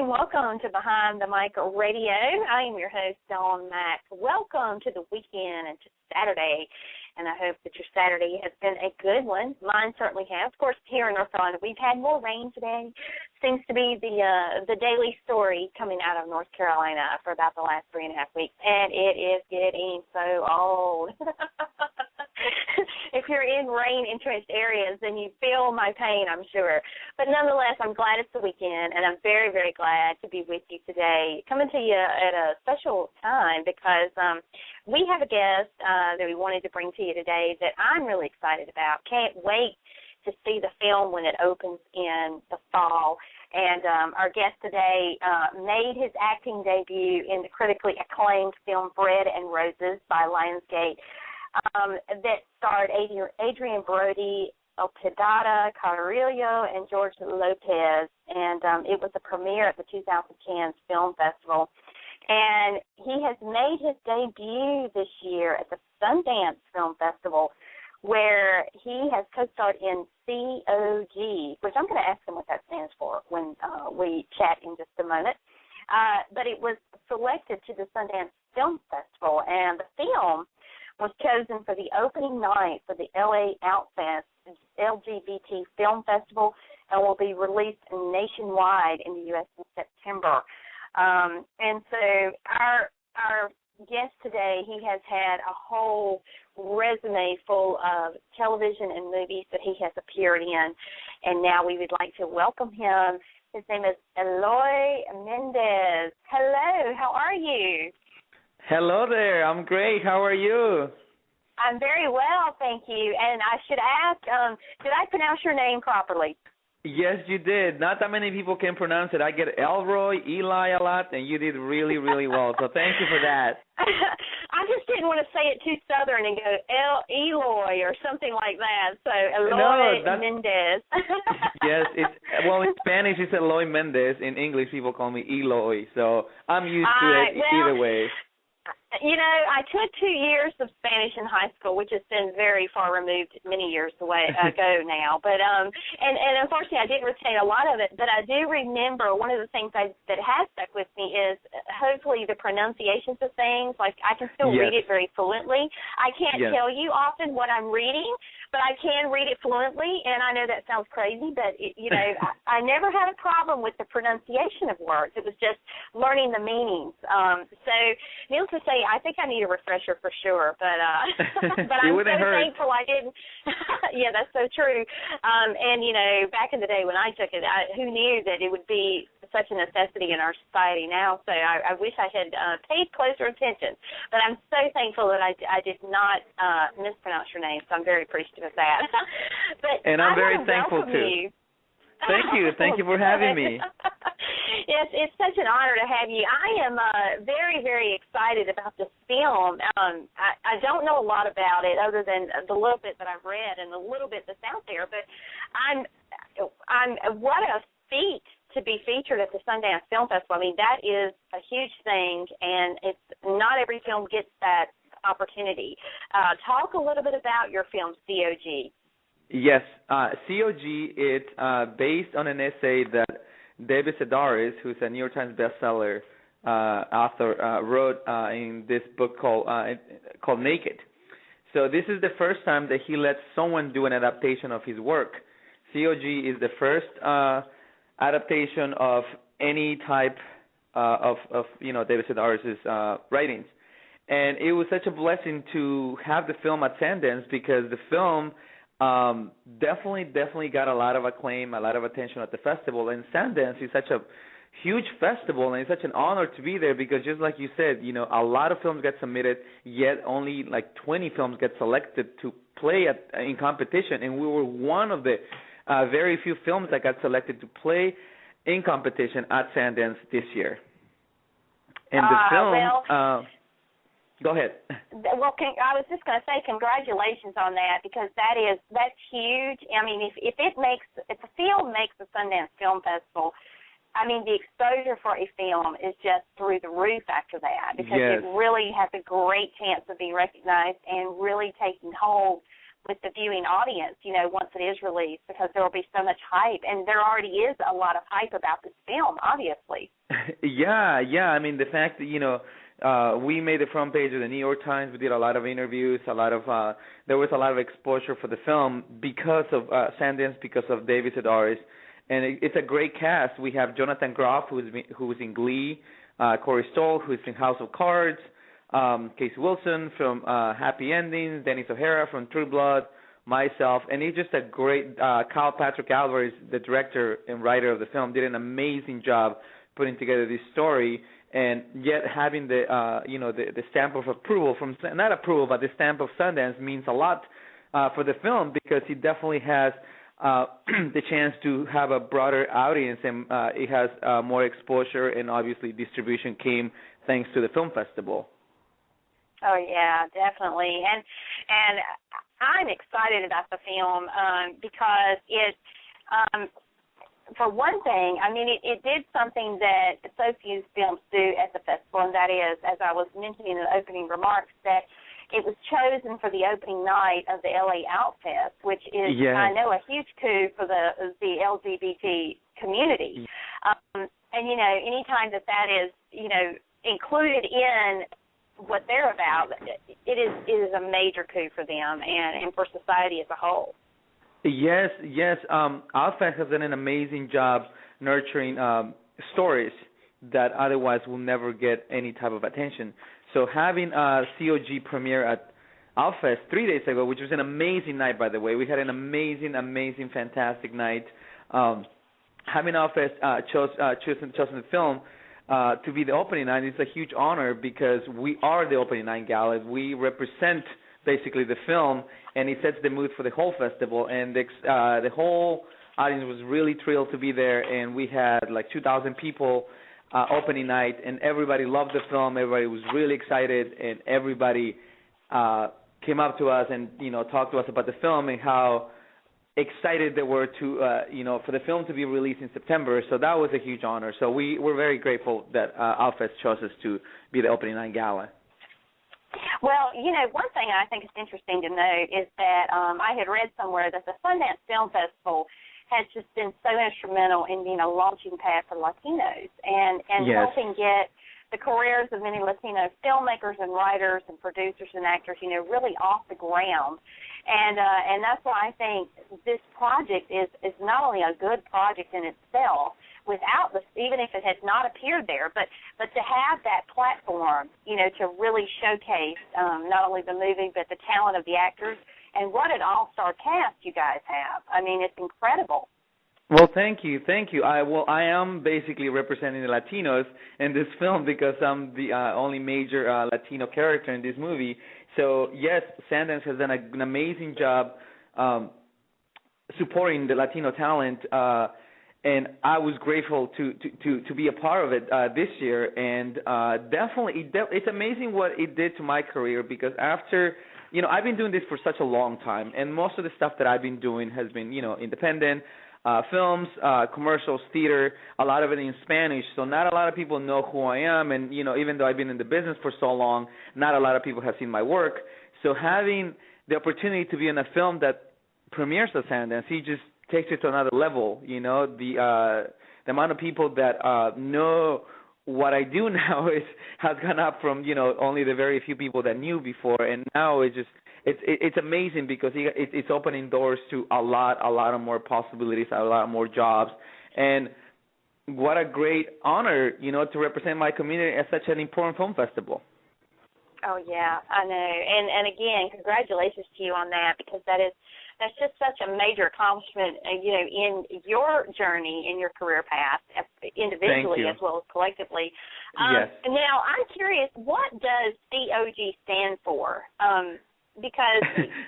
and welcome to Behind the Mic Radio. I am your host, Dawn Mack. Welcome to the weekend and to Saturday, and I hope that your Saturday has been a good one. Mine certainly has. Of course, here in North Carolina, we've had more rain today. Seems to be the daily story coming out of North Carolina for about the last 3.5 weeks, and it is getting so old. If you're in rain-entrenched areas, then you feel my pain, I'm sure. But nonetheless, I'm glad it's the weekend, and I'm very, very glad to be with you today, coming to you at a special time because we have a guest that we wanted to bring to you today that I'm really excited about. Can't wait to see the film when it opens in the fall. And our guest today made his acting debut in the critically acclaimed film Bread and Roses by Lionsgate. That starred Adrian Brody, Elpida, Carrillo, and George Lopez, and it was the premiere at the 2010 Film Festival. And he has made his debut this year at the Sundance Film Festival, where he has co-starred in COG, which I'm going to ask him what that stands for when we chat in just a moment. But it was selected to the Sundance Film Festival, and the film was chosen for the opening night for the LA Outfest LGBT Film Festival and will be released nationwide in the U.S. in September. And so our guest today, he has had a whole resume full of television and movies that he has appeared in, and now we would like to welcome him. His name is Eloy Mendez. Hello, how are you? Hello there. I'm great. How are you? I'm very well, thank you. And I should ask, did I pronounce your name properly? Yes, you did. Not that many people can pronounce it. I get Elroy, Eli a lot, and you did really, really well. So thank you for that. I just didn't want to say it too Southern and go Eloy or something like that. So Eloy Mendez. Yes, in Spanish it's Eloy Mendez. In English, people call me Eloy. So I'm used to it either way. You know, I took 2 years of Spanish in high school, which has been very far removed, many years ago now. But and unfortunately, I didn't retain a lot of it. But I do remember one of the things that has stuck with me is hopefully the pronunciations of things. Like I can still read it very fluently. I can't tell you often what I'm reading, but I can read it fluently. And I know that sounds crazy, but I never had a problem with the pronunciation of words. It was just learning the meanings. So needless to say, I think I need a refresher for sure, but but I'm so thankful I didn't. Yeah, that's so true. And back in the day when I took it, who knew that it would be such a necessity in our society now? So I wish I had paid closer attention. But I'm so thankful that I did not mispronounce your name. So I'm very appreciative of that. And I'm very thankful too. Thank you. Thank you for having me. Yes, it's such an honor to have you. I am very, very excited about this film. I don't know a lot about it other than the little bit that I've read and the little bit that's out there, but I'm what a feat to be featured at the Sundance Film Festival. I mean, that is a huge thing, and it's not every film gets that opportunity. Talk a little bit about your film, COG. Yes, COG, it's based on an essay that David Sedaris, who's a New York Times bestseller author, wrote in this book called Naked. So this is the first time that he lets someone do an adaptation of his work. COG is the first adaptation of any type of David Sedaris' writings. And it was such a blessing to have the film at Sundance because the film definitely got a lot of acclaim, a lot of attention at the festival. And Sundance is such a huge festival, and it's such an honor to be there because just like you said, a lot of films get submitted, yet only like 20 films get selected to play in competition. And we were one of the very few films that got selected to play in competition at Sundance this year. And the film... Go ahead. Well, I was just going to say congratulations on that because that's huge. I mean, if a film makes the Sundance Film Festival, I mean, the exposure for a film is just through the roof after that because it really has a great chance of being recognized and really taking hold with the viewing audience, once it is released, because there will be so much hype, and there already is a lot of hype about this film, obviously. Yeah. I mean, the fact that, we made the front page of the New York Times. We did a lot of interviews, there was a lot of exposure for the film because of Sundance, because of David Sedaris. And it's a great cast. We have Jonathan Groff, who's in Glee, Corey Stoll, who's in House of Cards, Casey Wilson from Happy Endings, Dennis O'Hara from True Blood, myself, and it's just a great. Kyle Patrick Alvarez, the director and writer of the film, did an amazing job putting together this story, and yet having the stamp of approval from, not approval, but the stamp of Sundance means a lot for the film, because it definitely has the chance to have a broader audience, and it has more exposure, and obviously distribution came thanks to the film festival. Oh yeah, definitely, and I'm excited about the film because it, for one thing, I mean it did something that so few films do at the festival, and that is, as I was mentioning in the opening remarks, that it was chosen for the opening night of the LA Outfest, which is, yes, I know, a huge coup for the LGBT community. And anytime that is included in what they're about, it is a major coup for them and for society as a whole. Yes. Outfest has done an amazing job nurturing stories that otherwise will never get any type of attention. So having a COG premiere at Outfest 3 days ago, which was an amazing night, by the way. We had an amazing, fantastic night. Having Outfest chosen the film to be the opening night is a huge honor, because we are the opening night gala. We represent basically the film, and it sets the mood for the whole festival. And the whole audience was really thrilled to be there, and we had like 2,000 people opening night, and everybody loved the film. Everybody was really excited, and everybody came up to us and talked to us about the film and how excited they were to for the film to be released in September. So that was a huge honor. So we're very grateful that Outfest chose us to be the opening night gala. Well, one thing I think is interesting to note is that I had read somewhere that the Sundance Film Festival has just been so instrumental in being a launching pad for Latinos and yes, helping get the careers of many Latino filmmakers and writers and producers and actors, really off the ground. And that's why I think this project is not only a good project in itself, without this, even if it has not appeared there, but to have that platform, to really showcase not only the movie but the talent of the actors, and what an all-star cast you guys have. I mean, it's incredible. Well, thank you. I am basically representing the Latinos in this film, because I'm the only major Latino character in this movie. So, yes, Sundance has done an amazing job supporting the Latino talent, and I was grateful to be a part of it this year. And definitely, it's amazing what it did to my career, because after – I've been doing this for such a long time, and most of the stuff that I've been doing has been, independent films, commercials, theater, a lot of it in Spanish. So not a lot of people know who I am, and, even though I've been in the business for so long, not a lot of people have seen my work. So having the opportunity to be in a film that premieres at Sundance, it just takes it to another level. The amount of people that know what I do now has gone up from only the very few people that knew before, and now it's amazing, because it's opening doors to a lot of more possibilities, a lot more jobs, and what a great honor to represent my community at such an important film festival. Oh yeah, I know, and again, congratulations to you on that, because that's just such a major accomplishment, in your journey, in your career path, individually as well as collectively. Yes. Now, I'm curious, what does COG stand for? Because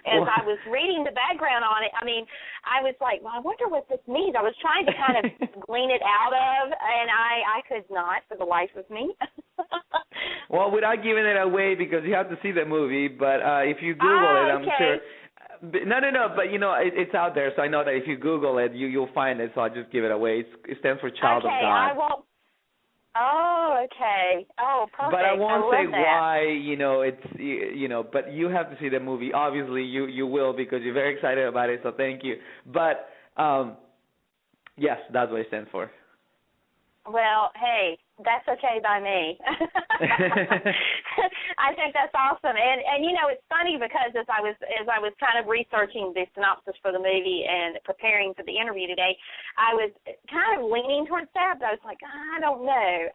as I was reading the background on it, I mean, I was like, well, I wonder what this means. I was trying to kind of glean it out of, and I could not for the life of me. Well, without giving it away, because you have to see the movie, but if you Google it, I'm sure. No, but it's out there, so I know that if you Google it, you'll find it. So I'll just give it away. It stands for Child of God. Oh, okay. Oh, perfect. But I won't say that. why, but you have to see the movie. Obviously, you will because you're very excited about it, so thank you. But, yes, that's what it stands for. Well, hey, that's okay by me. I think that's awesome, and it's funny because as I was kind of researching the synopsis for the movie and preparing for the interview today, I was kind of leaning towards that, but I was like, I don't know,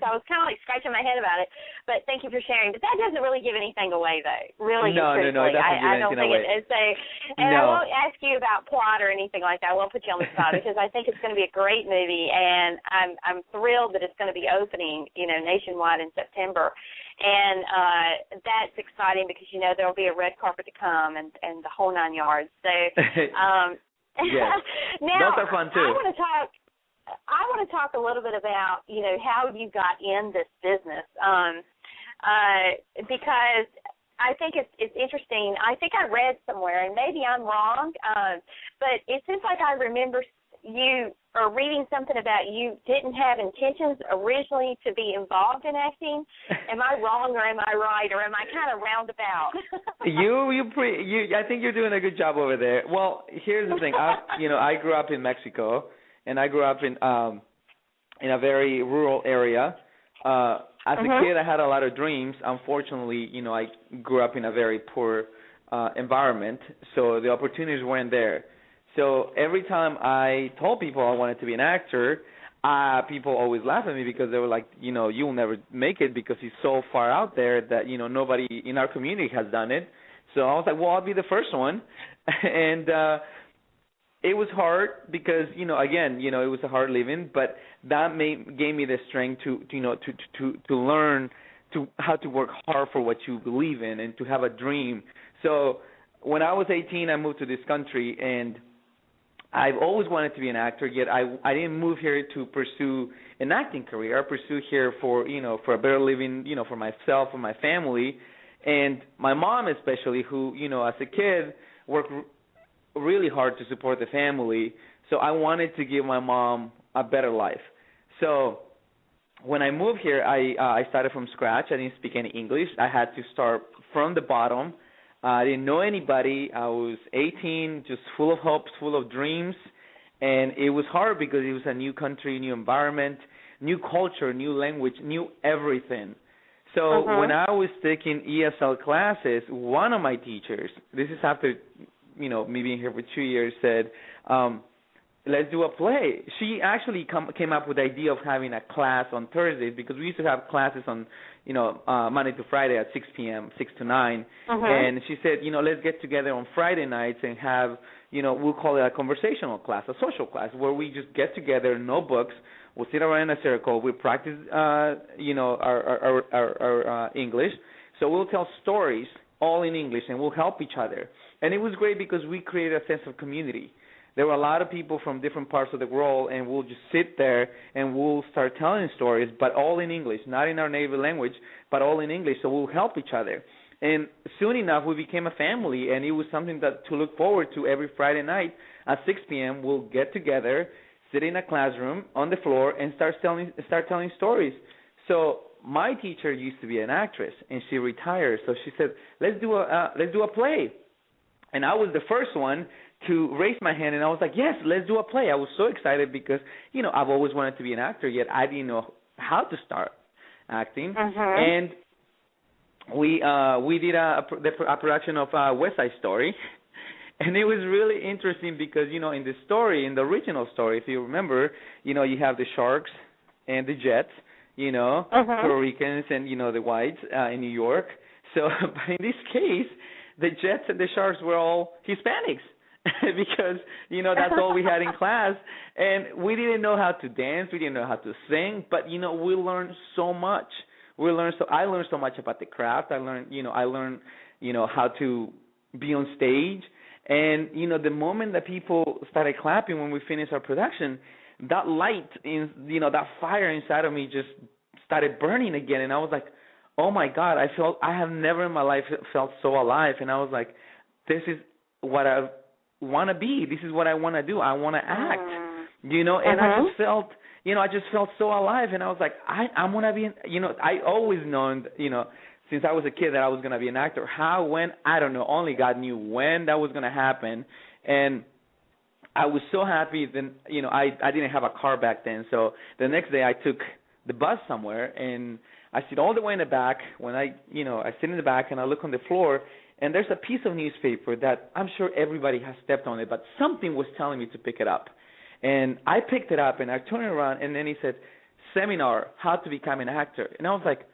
so I was kind of like scratching my head about it. But thank you for sharing. But that doesn't really give anything away, though. Really, no, it doesn't give I don't think away. it is. So, and I won't ask you about plot or anything like that. I won't put you on the spot because I think it's going to be a great movie, and I'm thrilled that it's going to be opening, nationwide in September. And that's exciting because, there will be a red carpet to come and the whole 9 yards. So yes. Now, those are fun too. I want to talk a little bit about, how you got in this business because I think it's interesting. I think I read somewhere, and maybe I'm wrong, but it seems like I remember you or reading something about you didn't have intentions originally to be involved in acting. Am I wrong or am I right or am I kind of roundabout? I think you're doing a good job over there. Well, here's the thing. I grew up in Mexico, and I grew up in a very rural area. As a kid, I had a lot of dreams. Unfortunately, I grew up in a very poor environment, so the opportunities weren't there. So every time I told people I wanted to be an actor, people always laugh at me because they were like, you'll never make it because he's so far out there that, nobody in our community has done it. So I was like, well, I'll be the first one. And it was hard because, again, it was a hard living, but that gave me the strength to learn how to work hard for what you believe in and to have a dream. So when I was 18, I moved to this country, and I've always wanted to be an actor, yet I didn't move here to pursue an acting career. I pursued here for a better living, for myself and my family, and my mom especially, who, as a kid, worked really hard to support the family. So I wanted to give my mom a better life. So when I moved here, I started from scratch. I didn't speak any English. I had to start from the bottom. I didn't know anybody. I was 18, just full of hopes, full of dreams, and it was hard because it was a new country, new environment, new culture, new language, new everything. So when I was taking ESL classes, one of my teachers, this is after, me being here for 2 years, said, let's do a play. She actually came up with the idea of having a class on Thursdays because we used to have classes on Monday to Friday at 6 p.m., 6 to 9. And she said, let's get together on Friday nights and have, we'll call it a conversational class, a social class, where we just get together, no books, we'll sit around in a circle, we practice, our English. So we'll tell stories all in English, and we'll help each other. And it was great because we created a sense of community. There were a lot of people from different parts of the world, and we'll just sit there and we'll start telling stories, but all in English, not in our native language, but all in English, so we'll help each other. And soon enough, we became a family, and it was something to look forward to every Friday night at 6 p.m. We'll get together, sit in a classroom on the floor, and start telling stories. So my teacher used to be an actress, and she retired, so she said, let's do a play. And I was the first one to raise my hand, and I was like, yes, let's do a play. I was so excited because, I've always wanted to be an actor, yet I didn't know how to start acting. And we did a production of West Side Story, and it was really interesting because, in the story, in the original story, if you remember, you have the sharks and the jets, Puerto Ricans and, the whites in New York. So, but in this case, the jets and the sharks were all Hispanics. Because, that's all we had in class. And we didn't know how to dance. We didn't know how to sing. But, we learned so much. I learned so much about the craft. I learned how to be on stage. And, the moment that people started clapping when we finished our production, that light, that fire inside of me just started burning again. And I was like, oh, my God, I have never in my life felt so alive. And I was like, this is what I want to be. This is what I want to do. I want to act, and I just felt, I just felt so alive, and I was like, I'm gonna be, I always known, since I was a kid that I was gonna be an actor. How, when, I don't know. Only God knew when that was gonna happen, and I was so happy. Then, I didn't have a car back then, so the next day I took the bus somewhere, and I sit all the way in the back. When I sit in the back and I look on the floor, and there's a piece of newspaper that I'm sure everybody has stepped on it, but something was telling me to pick it up. And I picked it up, and I turned it around, and then he said, seminar, how to become an actor. And I was like,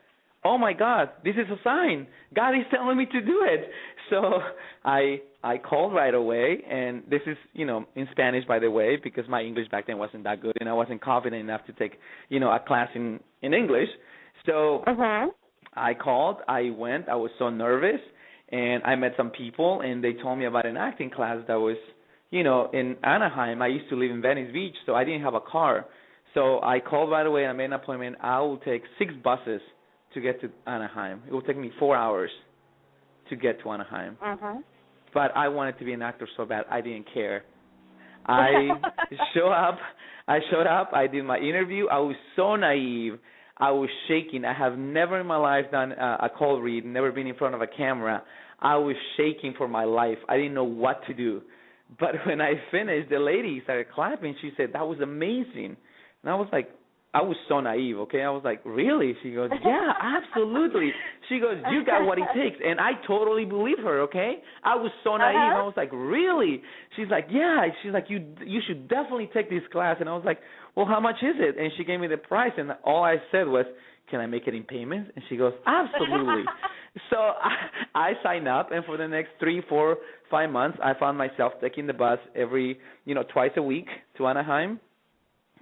oh, my God, this is a sign. God is telling me to do it. So I called right away, and this is, in Spanish, by the way, because my English back then wasn't that good, and I wasn't confident enough to take, a class in English. So I called, I went, I was so nervous, and I met some people, and they told me about an acting class that was, in Anaheim. I used to live in Venice Beach, so I didn't have a car. So I called right away, and I made an appointment. I will take 6 buses to get to Anaheim. It will take me 4 hours to get to Anaheim. But I wanted to be an actor so bad, I didn't care. I showed up, I did my interview. I was so naive. I was shaking. I have never in my life done a cold read, never been in front of a camera. I was shaking for my life. I didn't know what to do. But when I finished, the lady started clapping. She said, that was amazing. And I was like, I was so naive, okay? I was like, really? She goes, yeah, absolutely. She goes, you got what it takes. And I totally believe her, okay? I was so naive. I was like, really? She's like, yeah. She's like, you should definitely take this class. And I was like, well, how much is it? And she gave me the price, and all I said was, can I make it in payments? And she goes, absolutely. So I signed up, and for the next 3, 4, 5 months, I found myself taking the bus every, twice a week to Anaheim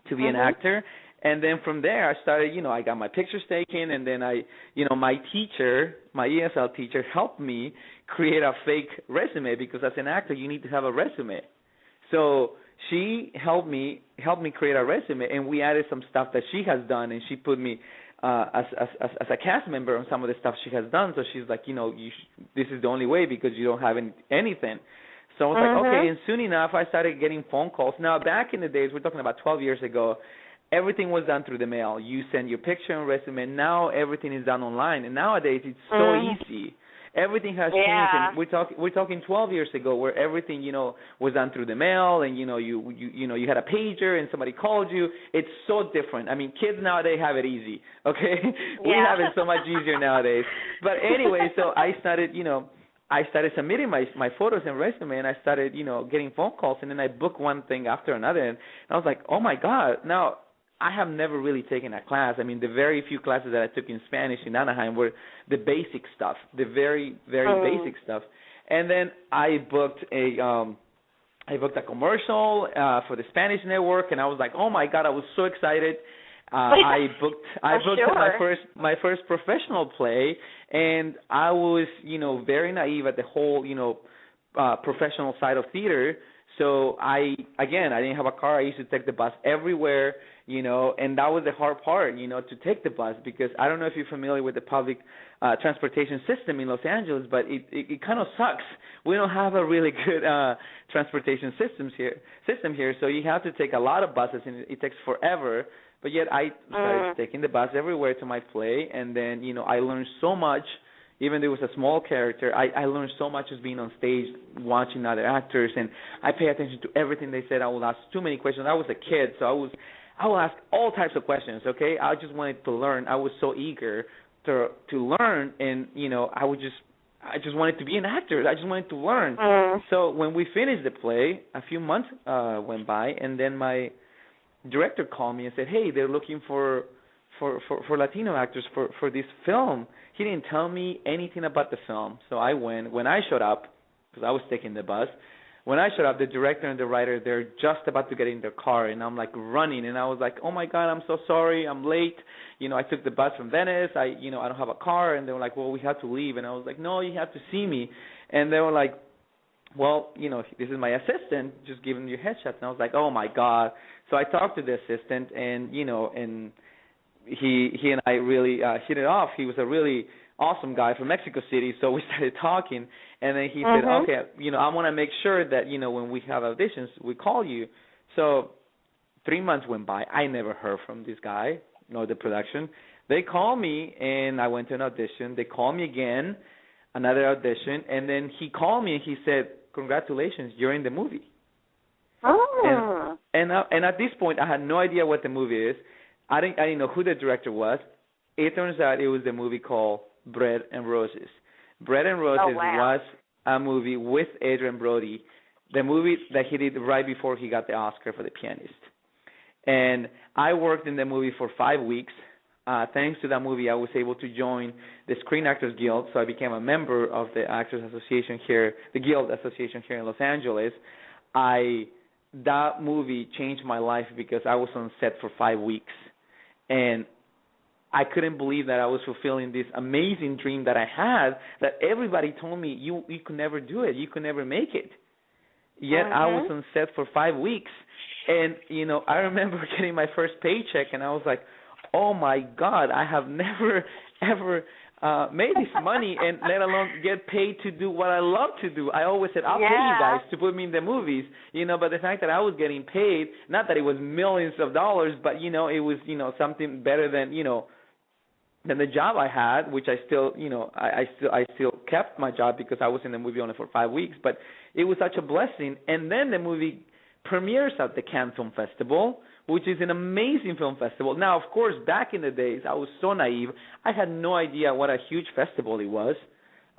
to be an actor. And then from there, I started, I got my pictures taken, and then my teacher, my ESL teacher, helped me create a fake resume, because as an actor, you need to have a resume. So she helped me create a resume, and we added some stuff that she has done, and she put me as a cast member on some of the stuff she has done. So she's like, this is the only way, because you don't have anything. So I was like, okay, and soon enough, I started getting phone calls. Now, back in the days, we're talking about 12 years ago, everything was done through the mail. You send your picture and resume. Now everything is done online, and nowadays it's so easy. Everything has changed. And we're talking 12 years ago, where everything was done through the mail, and you had a pager and somebody called you. It's so different. I mean, kids nowadays have it easy. Okay, we have it so much easier nowadays. But anyway, so I started submitting my photos and resume, and I started getting phone calls, and then I booked one thing after another, and I was like, oh my God, now. I have never really taken a class. I mean, the very few classes that I took in Spanish in Anaheim were the basic stuff, the very, very basic stuff. And then I booked a commercial for the Spanish network, and I was like, oh my God, I was so excited. I booked my first professional play, and I was very naive at the whole professional side of theater. So I didn't have a car. I used to take the bus everywhere, and that was the hard part, to take the bus, because I don't know if you're familiar with the public transportation system in Los Angeles, but it kind of sucks. We don't have a really good transportation system here, so you have to take a lot of buses, and it takes forever. But yet I started taking the bus everywhere to my play, and then, I learned so much. Even though it was a small character, I learned so much just being on stage, watching other actors, and I pay attention to everything they said. I would ask too many questions. I was a kid, so I would ask all types of questions, okay? I just wanted to learn. I was so eager to learn, and, I just wanted to be an actor. I just wanted to learn. So when we finished the play, a few months went by, and then my director called me and said, hey, they're looking for Latino actors for this film. He didn't tell me anything about the film. So I went. When I showed up, because I was taking the bus, when I showed up, the director and the writer, they're just about to get in their car, and I'm like running, and I was like, oh my God, I'm so sorry, I'm late. I took the bus from Venice. I don't have a car, and they were like, well, we have to leave. And I was like, no, you have to see me. And they were like, well, this is my assistant, just giving you headshots. And I was like, oh my God. So I talked to the assistant, and and he and I really hit it off. He was a really awesome guy from Mexico City, so we started talking, and then he said, okay, I want to make sure that, when we have auditions, we call you. So 3 months went by. I never heard from this guy, the production. They called me, and I went to an audition. They called me again, another audition, and then he called me and he said, "Congratulations, you're in the movie." Oh. And at this point, I had no idea what the movie is. I didn't know who the director was. It turns out it was the movie called Bread and Roses. Bread and Roses was a movie with Adrian Brody, the movie that he did right before he got the Oscar for The Pianist. And I worked in the movie for 5 weeks. Thanks to that movie, I was able to join the Screen Actors Guild, so I became a member of the Actors Association here, the Guild Association here in Los Angeles. That movie changed my life because I was on set for 5 weeks, and I couldn't believe that I was fulfilling this amazing dream that I had, that everybody told me, you could never do it, you could never make it. Yet I was on set for 5 weeks, and, I remember getting my first paycheck, and I was like, oh, my God, I have never, ever made this money, and let alone get paid to do what I love to do. I always said, I'll pay you guys to put me in the movies, but the fact that I was getting paid, not that it was millions of dollars, but, it was, something better than the job I had, which I still, I still kept my job because I was in the movie only for 5 weeks, but it was such a blessing. And then the movie premieres at the Cannes Film Festival, which is an amazing film festival. Now, of course, back in the days, I was so naive. I had no idea what a huge festival it was.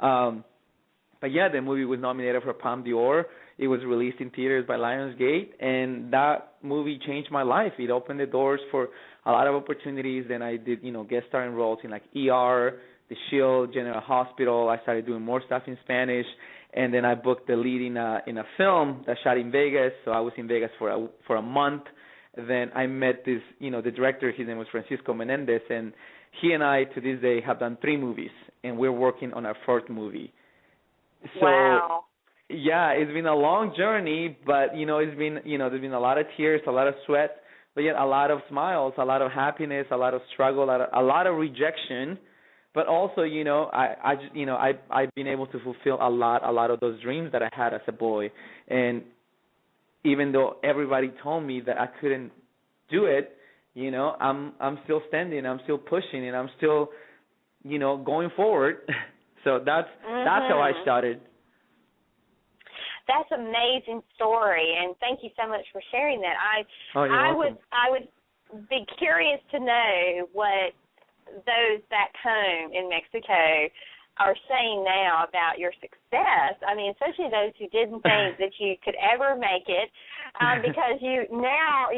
But yeah, the movie was nominated for Palme d'Or. It was released in theaters by Lionsgate, and that movie changed my life. It opened the doors for a lot of opportunities. Then I did, guest starring roles in like ER, The Shield, General Hospital. I started doing more stuff in Spanish, and then I booked the lead in a film that shot in Vegas. So I was in Vegas for a month. Then I met this, the director. His name was Francisco Menendez, and he and I to this day have done 3 movies, and we're working on our 4th movie. So, wow. Yeah, it's been a long journey, but it's been, there's been a lot of tears, a lot of sweat, but yet a lot of smiles, a lot of happiness, a lot of struggle, a lot of rejection, but also, I just, I've been able to fulfill a lot of those dreams that I had as a boy, and even though everybody told me that I couldn't do it, I'm still standing, I'm still pushing, and I'm still, going forward. So that's how I started. That's an amazing story, and thank you so much for sharing that. I would be curious to know what those back home in Mexico are saying now about your success. I mean, especially those who didn't think that you could ever make it, because you now,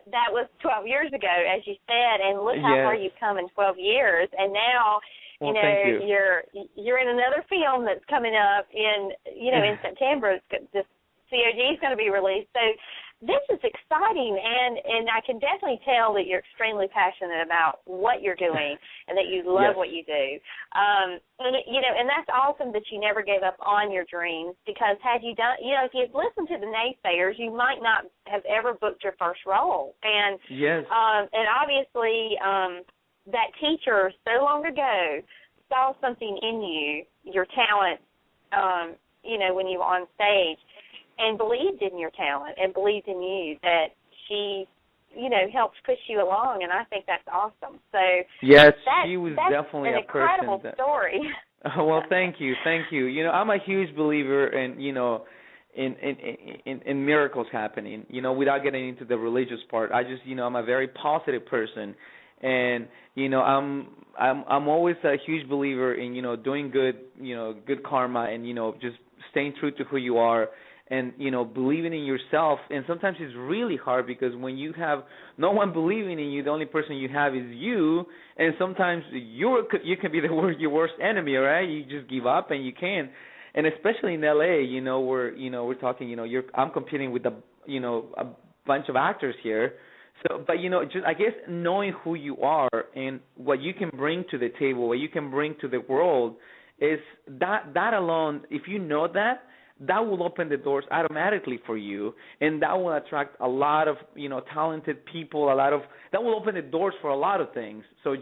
that was 12 years ago, as you said, and look how far you've come in 12 years, and now. Well, you're in another film that's coming up in September. The COG is going to be released. So this is exciting, and I can definitely tell that you're extremely passionate about what you're doing and that you love what you do. And that's awesome that you never gave up on your dreams, because had you done, if you had listened to the naysayers, you might not have ever booked your first role. And and obviously. That teacher so long ago saw something in you, your talent, when you were on stage, and believed in your talent and believed in you, that she, helped push you along, and I think that's awesome. So yes, she was definitely a person. That's an incredible story. Well, thank you. I'm a huge believer in, in miracles happening, without getting into the religious part. I just, I'm a very positive person. And I'm always a huge believer in doing good, good karma, and just staying true to who you are, and believing in yourself. And sometimes it's really hard, because when you have no one believing in you, the only person you have is you. And sometimes you can be your worst enemy, right? You just give up and you can't. And especially in LA, where we're talking, I'm competing with a bunch of actors here. So, but just I guess knowing who you are and what you can bring to the table, what you can bring to the world, is that alone. If you know that, that will open the doors automatically for you, and that will attract a lot of, talented people, that will open the doors for a lot of things. So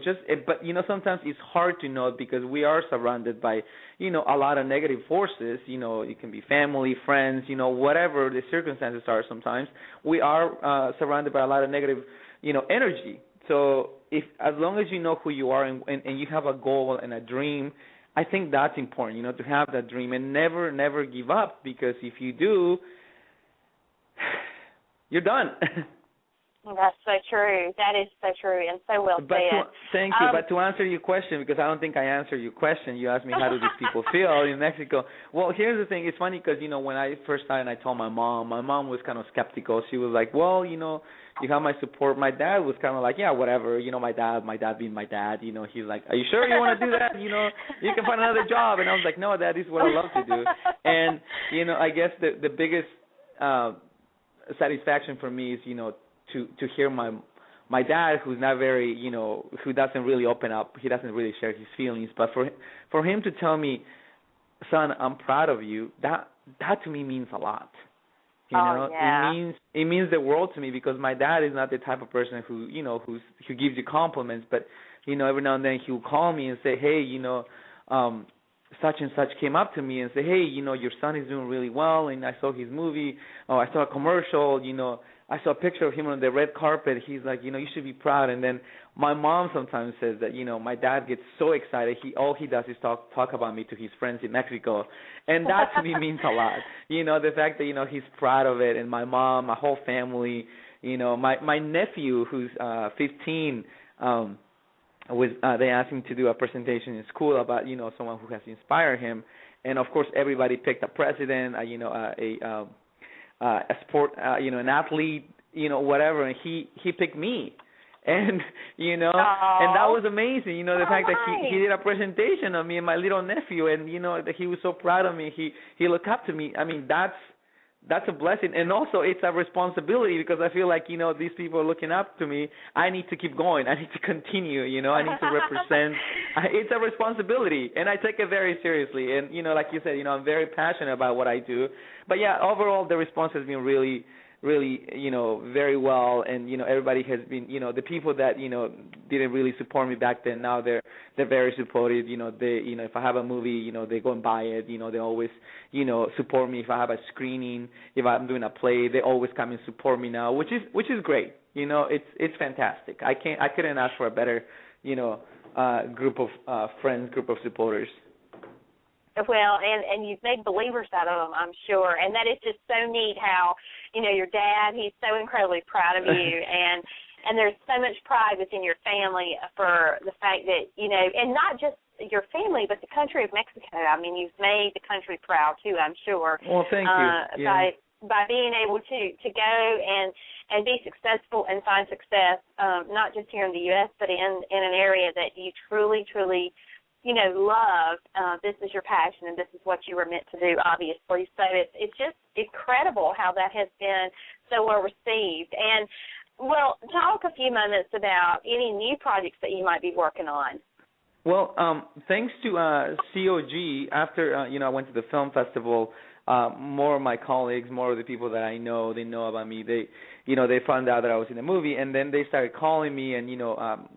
but, sometimes it's hard to know because we are surrounded by, a lot of negative forces. It can be family, friends, whatever the circumstances are sometimes. We are surrounded by a lot of negative, energy. So as long as you know who you are and you have a goal and a dream, I think that's important, to have that dream and never give up, because if you do, you're done. That's so true. That is so true and so well said. Thank you. But to answer your question, because I don't think I answered your question, you asked me how do these people feel in Mexico. Well, here's the thing. It's funny because, when I first started and I told my mom was kind of skeptical. She was like, well, you have my support. My dad was kind of like, yeah, whatever. My dad being my dad, he's like, are you sure you want to do that? You can find another job. And I was like, no, Dad, this is what I love to do. And, I guess the biggest satisfaction for me is, to hear my dad, who's not very, who doesn't really open up, he doesn't really share his feelings, but for him to tell me, son, I'm proud of you, that to me means a lot. Yeah. It means the world to me, because my dad is not the type of person who who gives you compliments, but every now and then he'll call me and say, hey, such and such came up to me and say, hey, your son is doing really well, and I saw his movie, I saw a commercial, I saw a picture of him on the red carpet. He's like, you should be proud. And then my mom sometimes says that, my dad gets so excited. All he does is talk about me to his friends in Mexico. And that to me means a lot. The fact that, he's proud of it. And my mom, my whole family, my nephew who's 15, they asked him to do a presentation in school about, someone who has inspired him. And, of course, everybody picked a president, a sport, an athlete, whatever, and he picked me, and and that was amazing. The fact that he did a presentation of me and my little nephew, and that he was so proud of me. He looked up to me. I mean, that's a blessing, and also it's a responsibility, because I feel like these people are looking up to me. I need to keep going. I need to continue. I need to represent. It's a responsibility, and I take it very seriously. And like you said, I'm very passionate about what I do. But yeah, overall the response has been really, really, very well. And everybody has been, the people that didn't really support me back then, now they're very supportive. They, if I have a movie, they go and buy it. They always, support me if I have a screening. If I'm doing a play, they always come and support me now, which is great. It's fantastic. I couldn't ask for a better, group of friends, group of supporters. Well, and you've made believers out of them, I'm sure. And that is just so neat how, your dad, he's so incredibly proud of you. and there's so much pride within your family for the fact that, and not just your family, but the country of Mexico. I mean, you've made the country proud, too, I'm sure. Well, thank you. Yeah. By being able to go and be successful and find success, not just here in the U.S., but in an area that you truly, truly love. This is your passion, and this is what you were meant to do, obviously. So it's just incredible how that has been so well received. And, well, talk a few moments about any new projects that you might be working on. Well, thanks to COG, after, I went to the film festival, more of my colleagues, more of the people that I know, they know about me. They found out that I was in the movie, and then they started calling me and,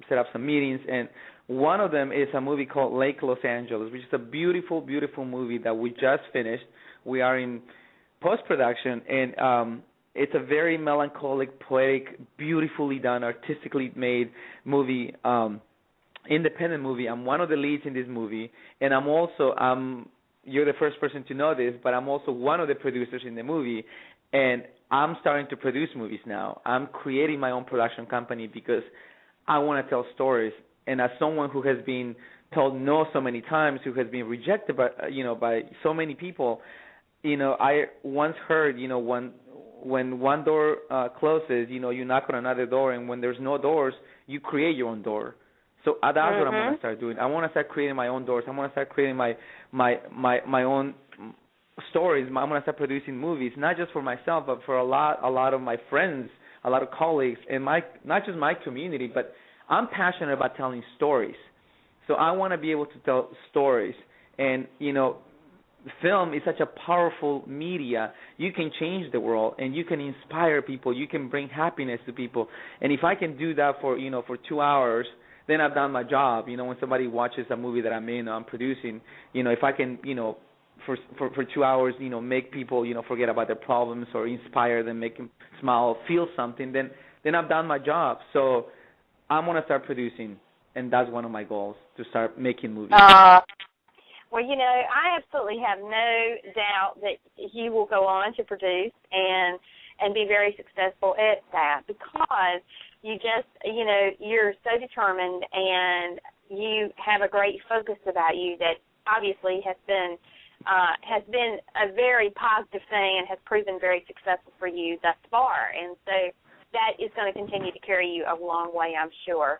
set up some meetings. And one of them is a movie called Lake Los Angeles, which is a beautiful, beautiful movie that we just finished. We are in post-production, and it's a very melancholic, poetic, beautifully done, artistically made movie, independent movie. I'm one of the leads in this movie, and I'm also you're the first person to know this, but I'm also one of the producers in the movie, and I'm starting to produce movies now. I'm creating my own production company because I want to tell stories. And as someone who has been told no so many times, who has been rejected by so many people, I once heard, when one door closes, you knock on another door, and when there's no doors, you create your own door. So that's what I'm going to start doing. I want to start creating my own doors. I want to start creating my own stories. I'm going to start producing movies, not just for myself, but for a lot of my friends, a lot of colleagues, and not just my community, but I'm passionate about telling stories. So I want to be able to tell stories. And, film is such a powerful media. You can change the world, and you can inspire people. You can bring happiness to people. And if I can do that for, for 2 hours, then I've done my job. When somebody watches a movie that I'm in or I'm producing, if I can, for 2 hours, make people, forget about their problems or inspire them, make them smile, feel something, then I've done my job. So I'm going to start producing, and that's one of my goals, to start making movies. Well, I absolutely have no doubt that you will go on to produce and be very successful at that, because you just, you're so determined, and you have a great focus about you that obviously has been a very positive thing and has proven very successful for you thus far. And so that is going to continue to carry you a long way, I'm sure.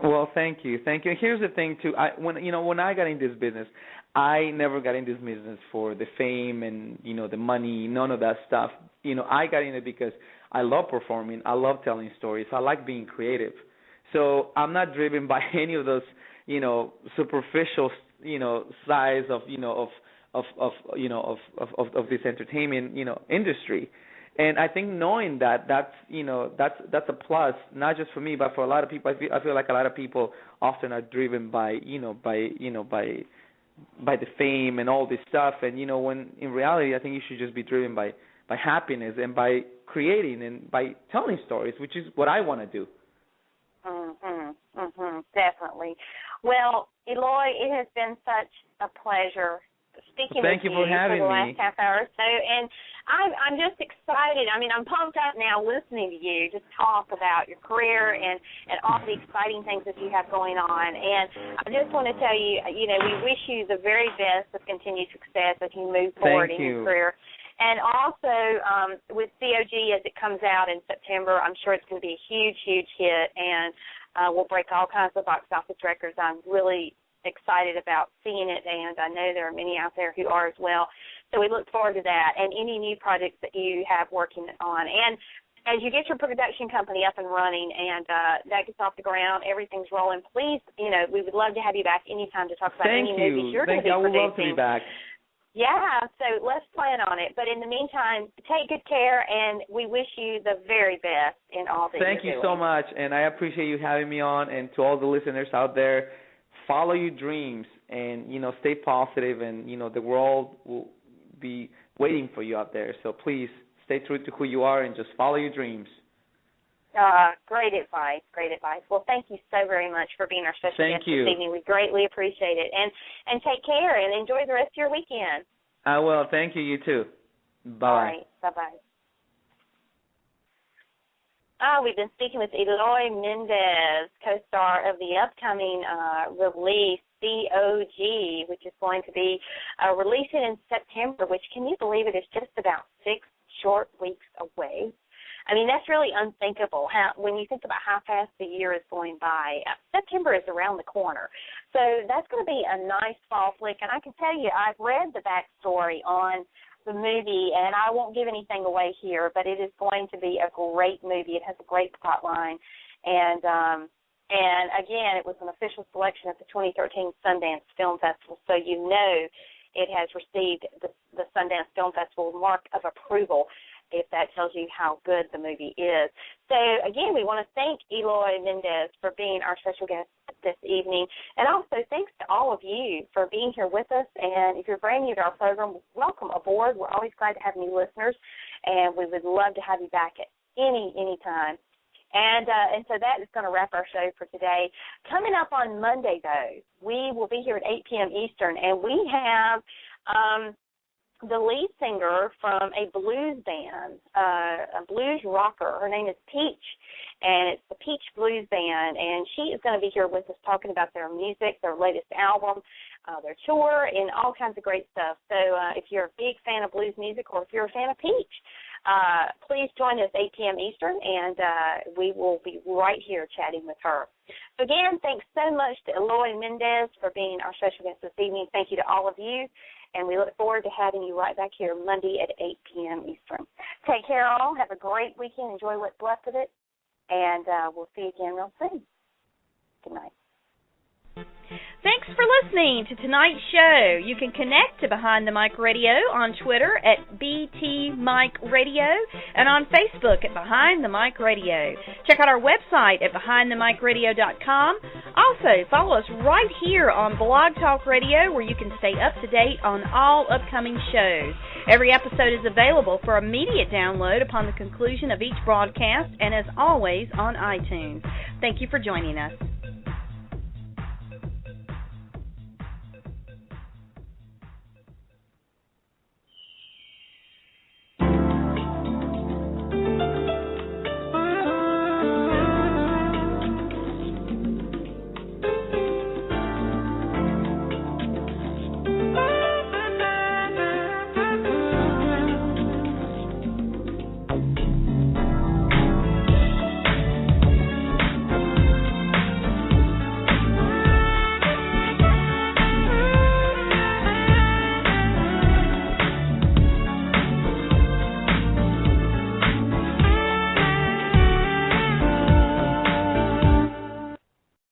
Well, thank you. And here's the thing too. When I got in this business, I never got in this business for the fame and the money, none of that stuff. I got in it because I love performing. I love telling stories. I like being creative. So I'm not driven by any of those superficial sides of this entertainment industry. And I think knowing that's a plus, not just for me, but for a lot of people. I feel like a lot of people often are driven by the fame and all this stuff. And when in reality, I think you should just be driven by happiness and by creating and by telling stories, which is what I want to do. Definitely. Well, Eloy, it has been such a pleasure speaking with you for having the last me. half hour or so, and I'm just excited. I mean, I'm pumped up now listening to you just talk about your career and all the exciting things that you have going on. And I just want to tell you, we wish you the very best of continued success as you move forward in your career. And also with COG, as it comes out in September, I'm sure it's going to be a huge, huge hit, and we'll break all kinds of box office records. I'm really excited about seeing it, and I know there are many out there who are as well. So we look forward to that and any new projects that you have working on. And as you get your production company up and running and that gets off the ground, everything's rolling, please, we would love to have you back anytime to talk about any movies you're going to be producing. I would love to be back. Yeah, so let's plan on it. But in the meantime, take good care, and we wish you the very best in all that you're doing. Thank you so much, and I appreciate you having me on. And to all the listeners out there, follow your dreams and, stay positive, and, the world will be waiting for you out there. So please stay true to who you are and just follow your dreams. Great advice. Well, thank you so very much for being our special guest this evening. We greatly appreciate it. And take care and enjoy the rest of your weekend. I will. Thank you. You too. Bye. All right. Bye-bye. We've been speaking with Eloy Mendez, co-star of the upcoming release, COG, which is going to be releasing in September, which, can you believe it, is just about 6 short weeks away. I mean, that's really unthinkable. When you think about how fast the year is going by, September is around the corner. So that's going to be a nice fall flick. And I can tell you, I've read the backstory on the movie, and I won't give anything away here, but it is going to be a great movie. It has a great plot line. And again, it was an official selection at the 2013 Sundance Film Festival, so it has received the Sundance Film Festival mark of approval, if that tells you how good the movie is. So, again, we want to thank Eloy Mendez for being our special guest this evening. And also thanks to all of you for being here with us. And if you're brand new to our program, welcome aboard. We're always glad to have new listeners, and we would love to have you back at any time. And so that is going to wrap our show for today. Coming up on Monday, though, we will be here at 8 p.m. Eastern, and we have the lead singer from a blues band, a blues rocker. Her name is Peach, and it's the Peach Blues Band, and she is going to be here with us talking about their music, their latest album, their tour, and all kinds of great stuff. So if you're a big fan of blues music, or if you're a fan of Peach, please join us 8 p.m. Eastern, and we will be right here chatting with her. So again, thanks so much to Eloy Mendez for being our special guest this evening. Thank you to all of you, and we look forward to having you right back here Monday at 8 p.m. Eastern. Take care, all. Have a great weekend. Enjoy what's left of it, and we'll see you again real soon. Good night. Thanks Thanks for listening to tonight's show. You can connect to Behind the Mic Radio on Twitter at BT Mic Radio and on Facebook at Behind the Mic Radio. Check out our website at BehindTheMicRadio.com. Also, follow us right here on Blog Talk Radio, where you can stay up to date on all upcoming shows. Every episode is available for immediate download upon the conclusion of each broadcast and, as always, on iTunes. Thank you for joining us.